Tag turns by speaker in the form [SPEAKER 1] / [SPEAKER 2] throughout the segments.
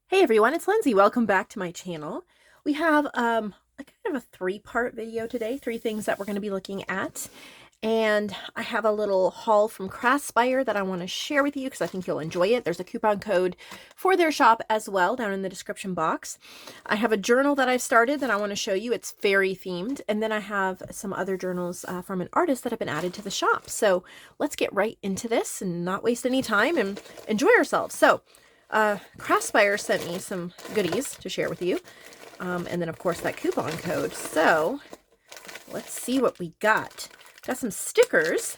[SPEAKER 1] Hey everyone, it's Lindsay. Welcome back to my channel. We have a kind of a three-part video today, three things that we're going to be looking at. And I have a little haul from Craspire that I want to share with you because I think you'll enjoy it. There's a coupon code for their shop as well down in the description box. I have a journal that I've started that I want to show you. It's fairy themed. And then I have some other journals from an artist that have been added to the shop. So let's get right into this and not waste any time and enjoy ourselves. So Craspire sent me some goodies to share with you. And then, of course, that coupon code. So let's see what we got. Got some stickers.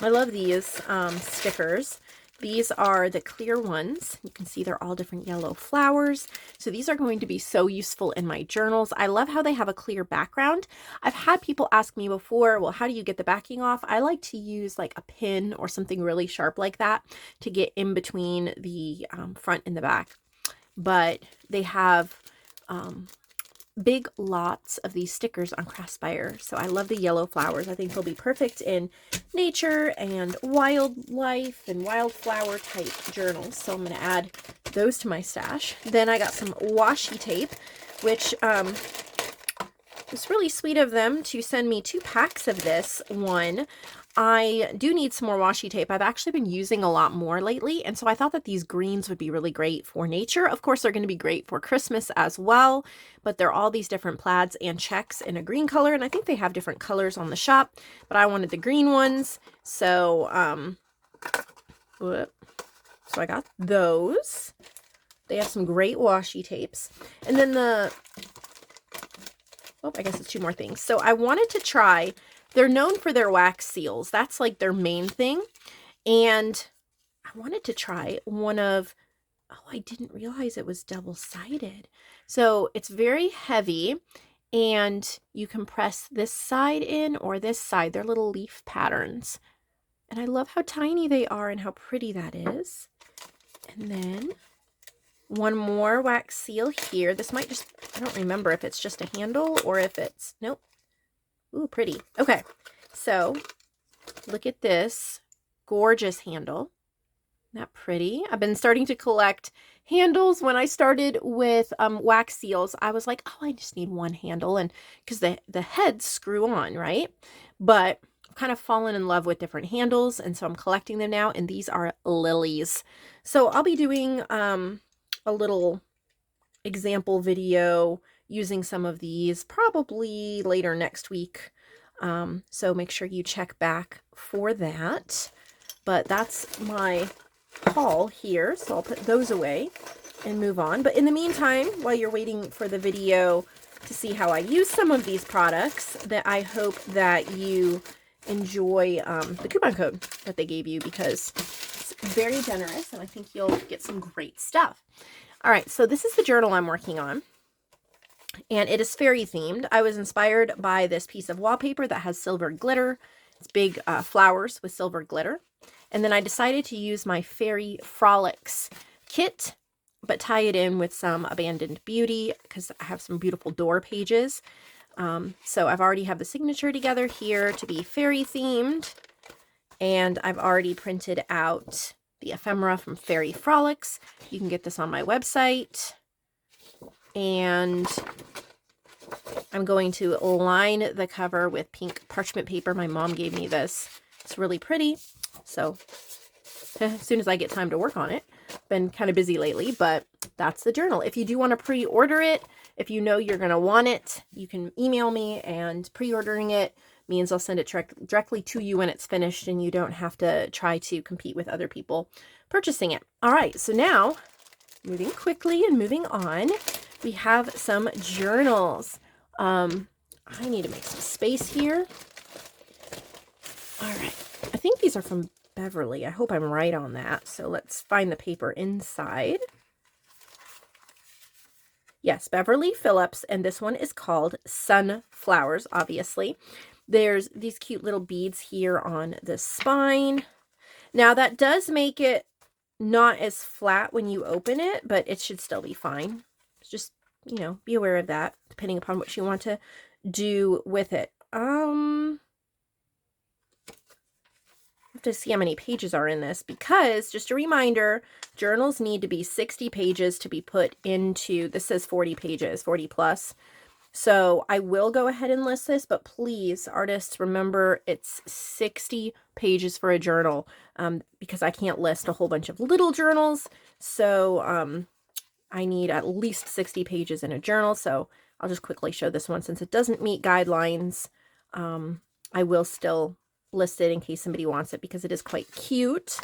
[SPEAKER 1] I love these stickers. These are the clear ones. You can see they're all different yellow flowers. So these are going to be so useful in my journals. I love how they have a clear background. I've had people ask me before, well, how do you get the backing off? I like to use like a pin or something really sharp like that to get in between the front and the back. But they have big lots of these stickers on Craspire. So I love the yellow flowers. I think they'll be perfect in nature and wildlife and wildflower type journals. So I'm going to add those to my stash. Then I got some washi tape, which it's really sweet of them to send me 2 packs of this one. I do need some more washi tape. I've actually been using a lot more lately, and so I thought that these greens would be really great for nature. Of course, they're going to be great for Christmas as well, but they're all these different plaids and checks in a green color, and I think they have different colors on the shop, but I wanted the green ones, so I got those. They have some great washi tapes. And then I guess it's 2 more things. So I wanted to try, they're known for their wax seals. That's like their main thing. And I wanted to try one of, I didn't realize it was double-sided. So it's very heavy and you can press this side in or this side. They're little leaf patterns. And I love how tiny they are and how pretty that is. And then one more wax seal here. This might just, I don't remember if it's just a handle or if it's, nope. Ooh, pretty. Okay, so look at this gorgeous handle. Isn't that pretty? I've been starting to collect handles. When I started with wax seals, I was like, oh, I just need one handle, and because the heads screw on, right? But I've kind of fallen in love with different handles, and so I'm collecting them now, and these are lilies. So I'll be doing a little example video using some of these probably later next week. So make sure you check back for that. But that's my haul here. So I'll put those away and move on. But in the meantime, while you're waiting for the video to see how I use some of these products, that I hope that you enjoy the coupon code that they gave you, because it's very generous and I think you'll get some great stuff. All right, so this is the journal I'm working on, and it is fairy themed. I was inspired by this piece of wallpaper that has silver glitter. It's big flowers with silver glitter. And then I decided to use my Fairy Frolics kit, but tie it in with some Abandoned Beauty because I have some beautiful door pages. So I've already have the signature together here to be fairy themed, and I've already printed out the ephemera from Fairy Frolics. You can get this on my website. And I'm going to line the cover with pink parchment paper. My mom gave me this. It's really pretty. So as soon as I get time to work on it. Been kind of busy lately, but that's the journal. If you do want to pre-order it, if you know you're going to want it, you can email me, and pre-ordering it means I'll send it directly to you when it's finished, and you don't have to try to compete with other people purchasing it. All right, so now moving quickly and moving on, we have some journals. I need to make some space here. All right, I think these are from Beverly. I hope I'm right on that. So let's find the paper inside. Yes, Beverly Phillips, and this one is called Sunflowers, obviously. There's these cute little beads here on the spine. Now, that does make it not as flat when you open it, but it should still be fine. Just, be aware of that, depending upon what you want to do with it. I have to see how many pages are in this because, just a reminder, journals need to be 60 pages to be put into, this says 40 pages, 40 plus. So I will go ahead and list this, but please, artists, remember it's 60 pages for a journal, because I can't list a whole bunch of little journals. So I need at least 60 pages in a journal. So I'll just quickly show this one. Since it doesn't meet guidelines, I will still list it in case somebody wants it because it is quite cute.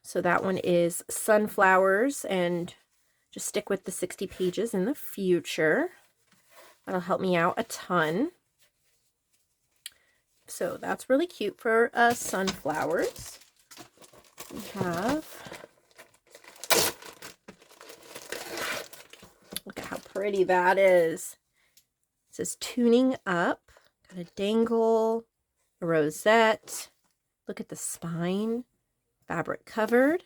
[SPEAKER 1] So that one is sunflowers, and just stick with the 60 pages in the future. That'll help me out a ton. So that's really cute for sunflowers. We have, look at how pretty that is. It says tuning up. Got a dangle, a rosette. Look at the spine, fabric covered.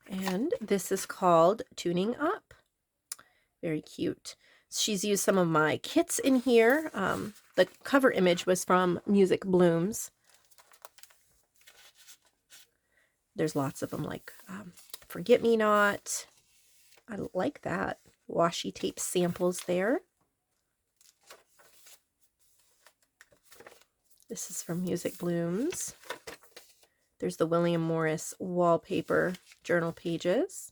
[SPEAKER 1] And this is called Tuning Up. Very cute. She's used some of my kits in here. The cover image was from Music Blooms. There's lots of them, like Forget Me Not. I like that. Washi tape samples there. This is from Music Blooms. There's the William Morris wallpaper journal pages.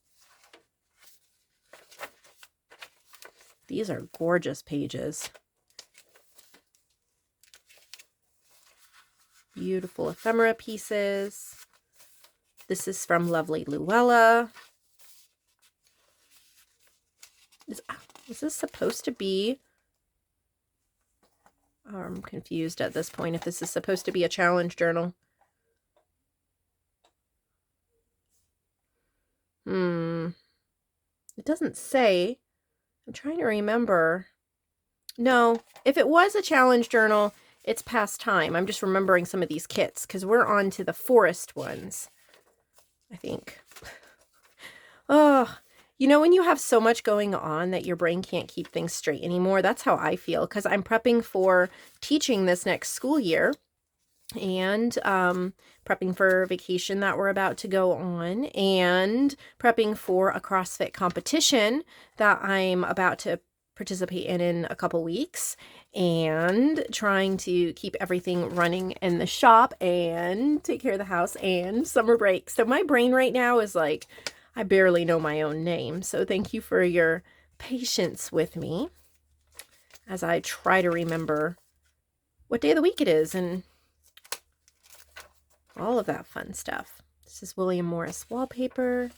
[SPEAKER 1] These are gorgeous pages. Beautiful ephemera pieces. This is from Lovely Luella. Is this supposed to be... I'm confused at this point if this is supposed to be a challenge journal. It doesn't say. I'm trying to remember. No, if it was a challenge journal, it's past time. I'm just remembering some of these kits because we're on to the forest ones, I think. Oh, you know, when you have so much going on that your brain can't keep things straight anymore, that's how I feel because I'm prepping for teaching this next school year and prepping for vacation that we're about to go on and prepping for a CrossFit competition that I'm about to participate in a couple weeks and trying to keep everything running in the shop and take care of the house and summer break. So my brain right now is like, I barely know my own name. So thank you for your patience with me as I try to remember what day of the week it is and all of that fun stuff. This is William Morris wallpaper.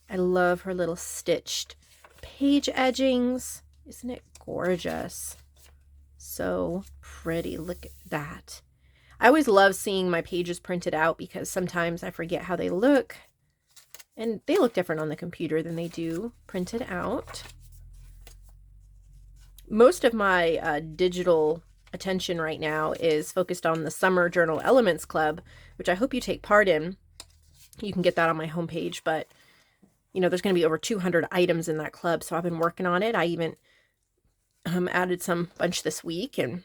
[SPEAKER 1] I love her little stitched page edgings. Isn't it gorgeous? So pretty. Look at that. I always love seeing my pages printed out because sometimes I forget how they look. And they look different on the computer than they do printed out. Most of my digital attention right now is focused on the Summer Journal Elements Club, which I hope you take part in. You can get that on my homepage, but you know, there's going to be over 200 items in that club, so I've been working on it. I even added some bunch this week, and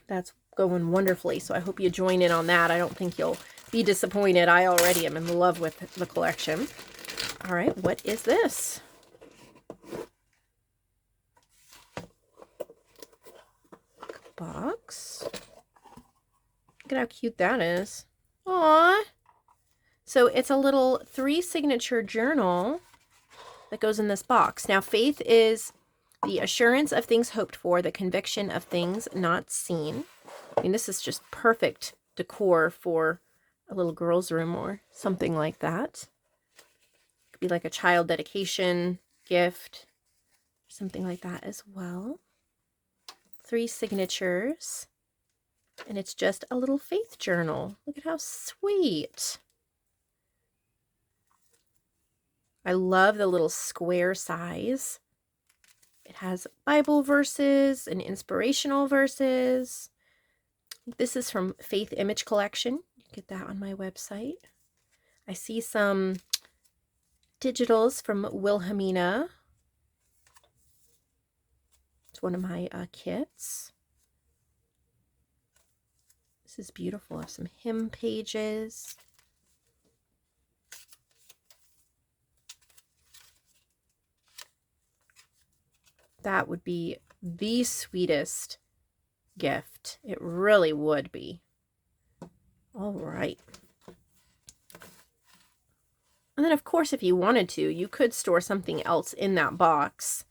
[SPEAKER 1] that's going wonderfully, so I hope you join in on that. I don't think you'll be disappointed. I already am in love with the collection. All right, what is this? Box. Look at how cute that is. Aww. So it's a little 3 signature journal that goes in this box. Now, faith is the assurance of things hoped for, the conviction of things not seen. I mean, this is just perfect decor for a little girl's room or something like that. Could be like a child dedication gift, something like that as well. 3 signatures, and it's just a little faith journal. Look at how sweet. I love the little square size. It has Bible verses and inspirational verses. This is from Faith Image Collection. You can get that on my website. I see some digitals from Wilhelmina. It's one of my kits. This is beautiful. I have some hymn pages. That would be the sweetest gift. It really would be. All right. And then, of course, if you wanted to, you could store something else in that box.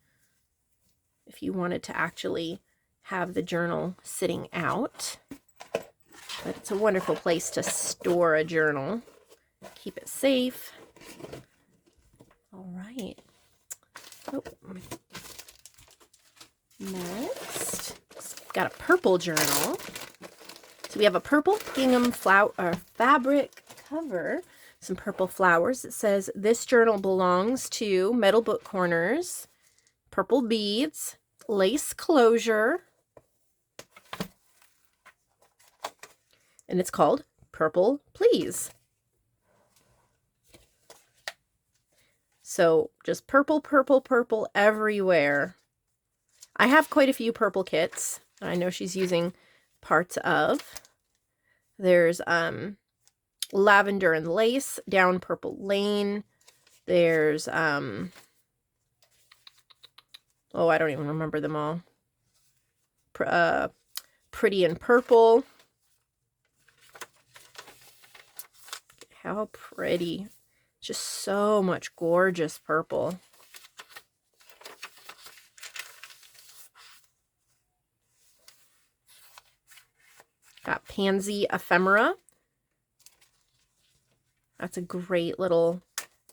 [SPEAKER 1] If you wanted to actually have the journal sitting out. But it's a wonderful place to store a journal. Keep it safe. All right. Oh. Next, got a purple journal. So we have a purple gingham fabric cover, some purple flowers. It says, this journal belongs to metal book corners, purple beads, lace closure, and it's called Purple Please. So just purple, purple, purple everywhere. I have quite a few purple kits. I know she's using parts of. There's lavender and lace down Purple Lane. There's oh, I don't even remember them all. Pretty in Purple. How pretty. Just so much gorgeous purple. Got Pansy Ephemera. That's a great little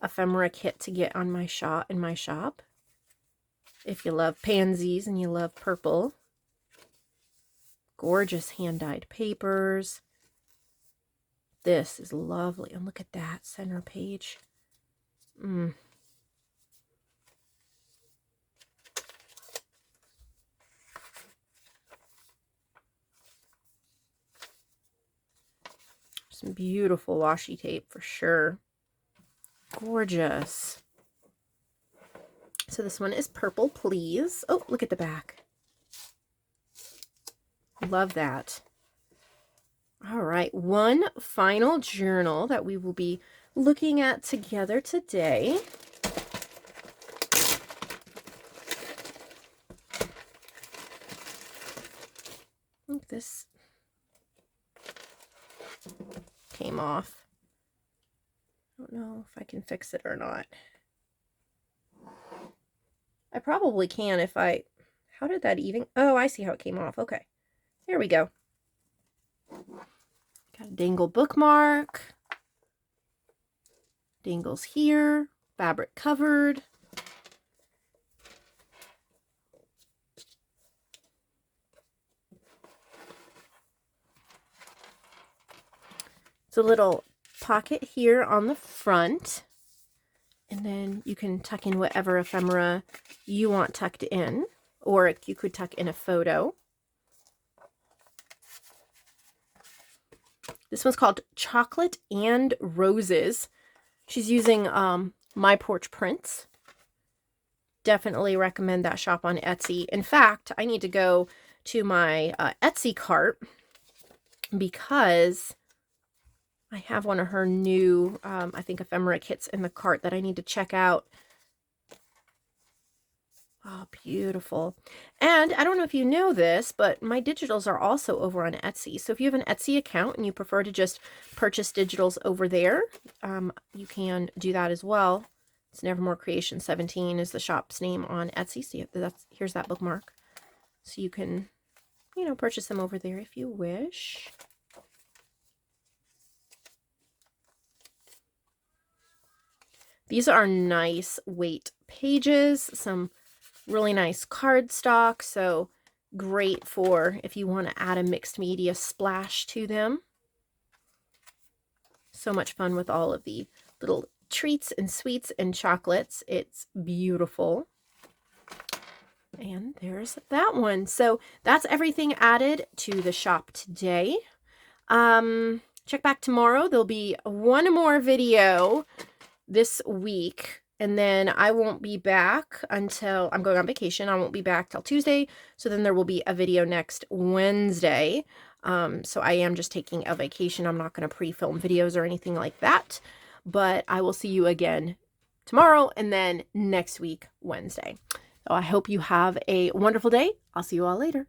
[SPEAKER 1] ephemera kit to get on my shop. If you love pansies and you love purple. Gorgeous hand-dyed papers. This is lovely. And look at that center page. Some beautiful washi tape for sure. Gorgeous. So this one is Purple Please. Oh, look at the back. Love that. All right, one final journal that we will be looking at together today. I think this came off. I don't know if I can fix it or not. I probably can if I... How did that even... Oh, I see how it came off. Okay. There we go. Got a dangle bookmark. Dangles here. Fabric covered. It's a little pocket here on the front. And then you can tuck in whatever ephemera you want tucked in. Or you could tuck in a photo. This one's called Chocolate and Roses. She's using My Porch Prints. Definitely recommend that shop on Etsy. In fact, I need to go to my Etsy cart because I have one of her new, I think, ephemera kits in the cart that I need to check out. Oh, beautiful. And I don't know if you know this, but my digitals are also over on Etsy. So if you have an Etsy account and you prefer to just purchase digitals over there, you can do that as well. It's Nevermore Creation 17 is the shop's name on Etsy. So here's that bookmark. So you can, purchase them over there if you wish. These are nice weight pages, some really nice cardstock, so great for if you want to add a mixed media splash to them. So much fun with all of the little treats and sweets and chocolates. It's beautiful. And there's that one. So that's everything added to the shop today. Check back tomorrow. There'll be one more video this week, and then I won't be back until I'm going on vacation. I won't be back till Tuesday, so then there will be a video next Wednesday. So I am just taking a vacation. I'm not going to pre-film videos or anything like that. But I will see you again tomorrow and then next week, Wednesday. So I hope you have a wonderful day. I'll see you all later.